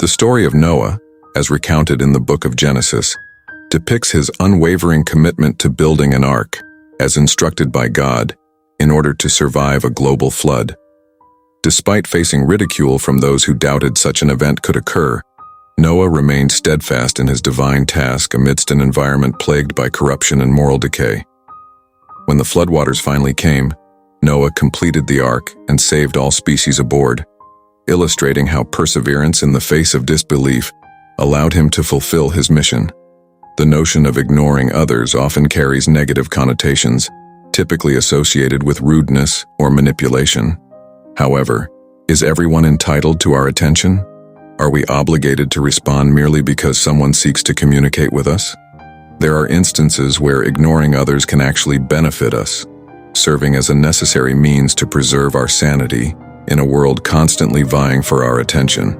story of Noah, as recounted in the book of Genesis, depicts his unwavering commitment to building an ark, as instructed by God, in order to survive a global flood. Despite facing ridicule from those who doubted such an event could occur, Noah remained steadfast in his divine task amidst an environment plagued by corruption and moral decay. When the floodwaters finally came, Noah completed the ark and saved all species aboard, illustrating how perseverance in the face of disbelief allowed him to fulfill his mission. The notion of ignoring others often carries negative connotations, typically associated with rudeness or manipulation. However, is everyone entitled to our attention? Are we obligated to respond merely because someone seeks to communicate with us? There are instances where ignoring others can actually benefit us, serving as a necessary means to preserve our sanity in a world constantly vying for our attention.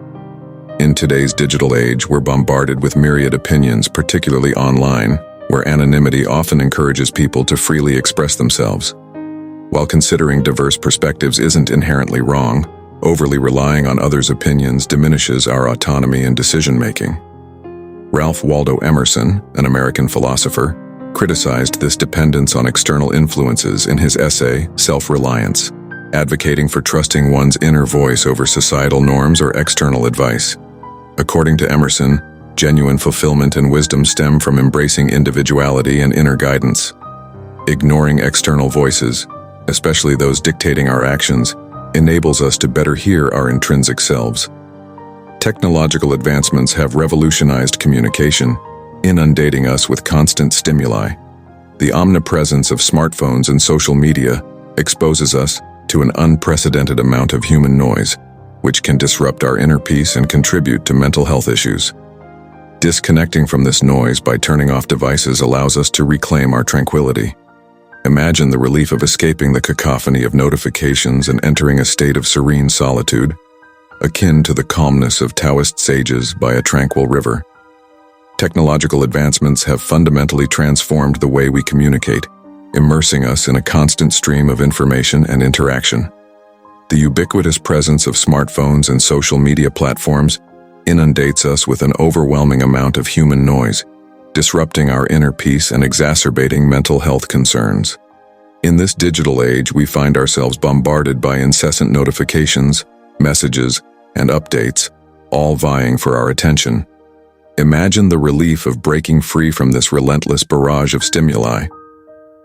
In today's digital age, we're bombarded with myriad opinions, particularly online, where anonymity often encourages people to freely express themselves. While considering diverse perspectives isn't inherently wrong, overly relying on others' opinions diminishes our autonomy and decision-making. Ralph Waldo Emerson, an American philosopher, criticized this dependence on external influences in his essay, Self-Reliance, advocating for trusting one's inner voice over societal norms or external advice. According to Emerson, genuine fulfillment and wisdom stem from embracing individuality and inner guidance. Ignoring external voices, especially those dictating our actions, enables us to better hear our intrinsic selves. Technological advancements have revolutionized communication, inundating us with constant stimuli. The omnipresence of smartphones and social media exposes us to an unprecedented amount of human noise, which can disrupt our inner peace and contribute to mental health issues. Disconnecting from this noise by turning off devices allows us to reclaim our tranquility. Imagine the relief of escaping the cacophony of notifications and entering a state of serene solitude, akin to the calmness of Taoist sages by a tranquil river. Technological advancements have fundamentally transformed the way we communicate, immersing us in a constant stream of information and interaction. The ubiquitous presence of smartphones and social media platforms inundates us with an overwhelming amount of human noise, disrupting our inner peace and exacerbating mental health concerns. In this digital age, we find ourselves bombarded by incessant notifications, messages, and updates, all vying for our attention. Imagine the relief of breaking free from this relentless barrage of stimuli.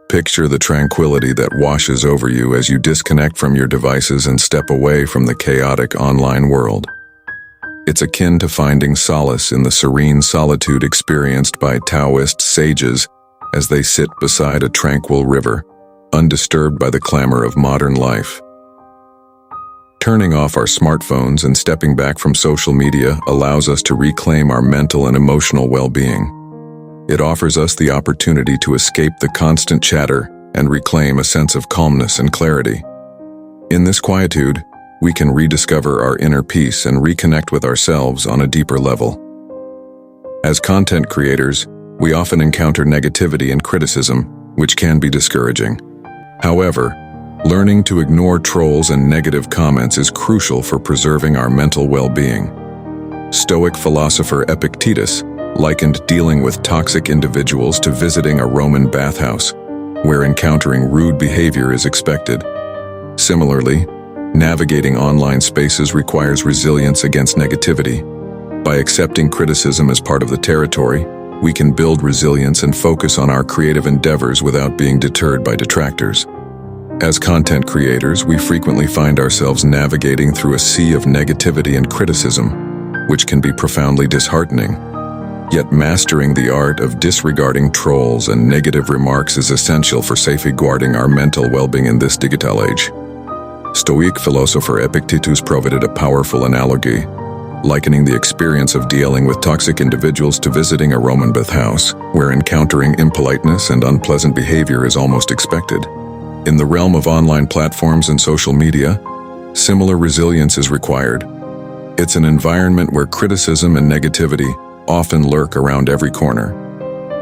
Picture the tranquility that washes over you as you disconnect from your devices and step away from the chaotic online world. It's akin to finding solace in the serene solitude experienced by Taoist sages as they sit beside a tranquil river, undisturbed by the clamor of modern life. Turning off our smartphones and stepping back from social media allows us to reclaim our mental and emotional well-being. It offers us the opportunity to escape the constant chatter and reclaim a sense of calmness and clarity. In this quietude, we can rediscover our inner peace and reconnect with ourselves on a deeper level. As content creators, we often encounter negativity and criticism, which can be discouraging. However, learning to ignore trolls and negative comments is crucial for preserving our mental well-being. Stoic philosopher Epictetus likened dealing with toxic individuals to visiting a Roman bathhouse, where encountering rude behavior is expected. Similarly, navigating online spaces requires resilience against negativity. By accepting criticism as part of the territory, we can build resilience and focus on our creative endeavors without being deterred by detractors. As content creators, we frequently find ourselves navigating through a sea of negativity and criticism, which can be profoundly disheartening. Yet mastering the art of disregarding trolls and negative remarks is essential for safeguarding our mental well-being in this digital age. Stoic philosopher Epictetus provided a powerful analogy, likening the experience of dealing with toxic individuals to visiting a Roman bathhouse, where encountering impoliteness and unpleasant behavior is almost expected. In the realm of online platforms and social media, similar resilience is required. It's an environment where criticism and negativity often lurk around every corner.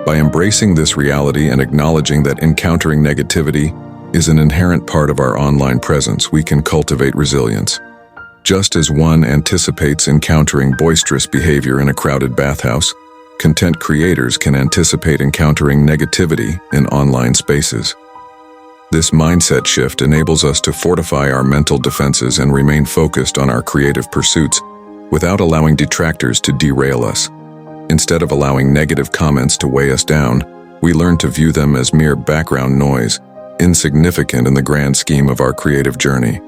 By embracing this reality and acknowledging that encountering negativity is an inherent part of our online presence, we can cultivate resilience. Just as one anticipates encountering boisterous behavior in a crowded bathhouse, content creators can anticipate encountering negativity in online spaces. This mindset shift enables us to fortify our mental defenses and remain focused on our creative pursuits without allowing detractors to derail us. Instead of allowing negative comments to weigh us down, we learn to view them as mere background noise, insignificant in the grand scheme of our creative journey.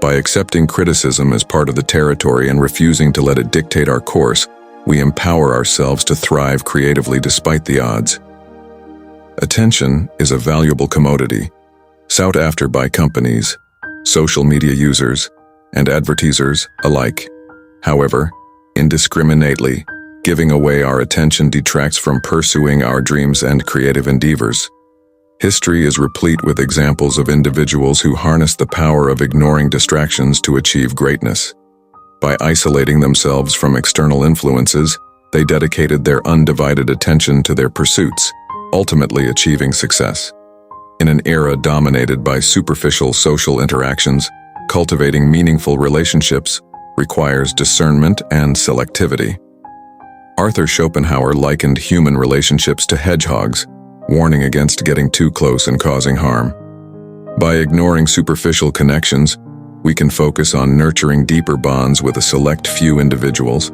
By accepting criticism as part of the territory and refusing to let it dictate our course, we empower ourselves to thrive creatively despite the odds. Attention is a valuable commodity, sought after by companies, social media users, and advertisers alike. However, indiscriminately giving away our attention detracts from pursuing our dreams and creative endeavors. History is replete with examples of individuals who harnessed the power of ignoring distractions to achieve greatness. By isolating themselves from external influences, they dedicated their undivided attention to their pursuits, ultimately achieving success. In an era dominated by superficial social interactions, cultivating meaningful relationships requires discernment and selectivity. Arthur Schopenhauer likened human relationships to hedgehogs, warning against getting too close and causing harm. By ignoring superficial connections, we can focus on nurturing deeper bonds with a select few individuals,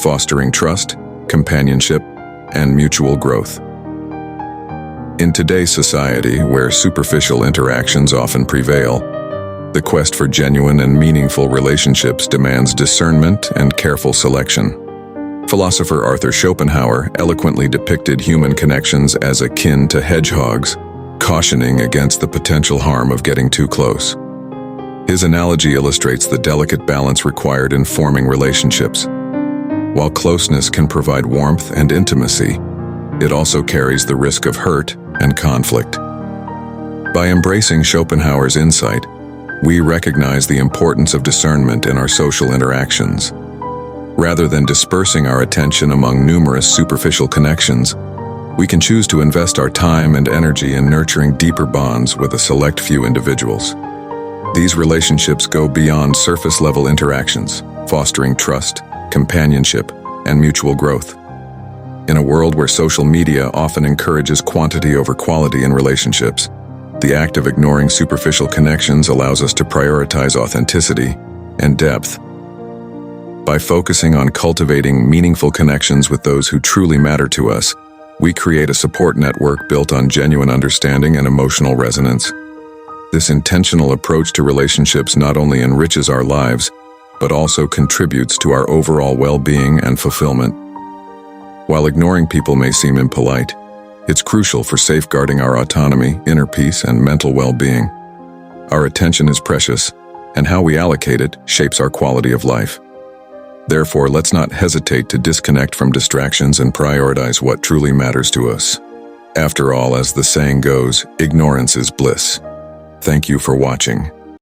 fostering trust, companionship, and mutual growth. In today's society, where superficial interactions often prevail, the quest for genuine and meaningful relationships demands discernment and careful selection. Philosopher Arthur Schopenhauer eloquently depicted human connections as akin to hedgehogs, cautioning against the potential harm of getting too close. His analogy illustrates the delicate balance required in forming relationships. While closeness can provide warmth and intimacy, it also carries the risk of hurt and conflict. By embracing Schopenhauer's insight, we recognize the importance of discernment in our social interactions. Rather than dispersing our attention among numerous superficial connections, we can choose to invest our time and energy in nurturing deeper bonds with a select few individuals. These relationships go beyond surface-level interactions, fostering trust, companionship, and mutual growth. In a world where social media often encourages quantity over quality in relationships, the act of ignoring superficial connections allows us to prioritize authenticity and depth. By focusing on cultivating meaningful connections with those who truly matter to us, we create a support network built on genuine understanding and emotional resonance. This intentional approach to relationships not only enriches our lives, but also contributes to our overall well-being and fulfillment. While ignoring people may seem impolite, it's crucial for safeguarding our autonomy, inner peace, and mental well-being. Our attention is precious, and how we allocate it shapes our quality of life. Therefore, let's not hesitate to disconnect from distractions and prioritize what truly matters to us. After all, as the saying goes, ignorance is bliss. Thank you for watching.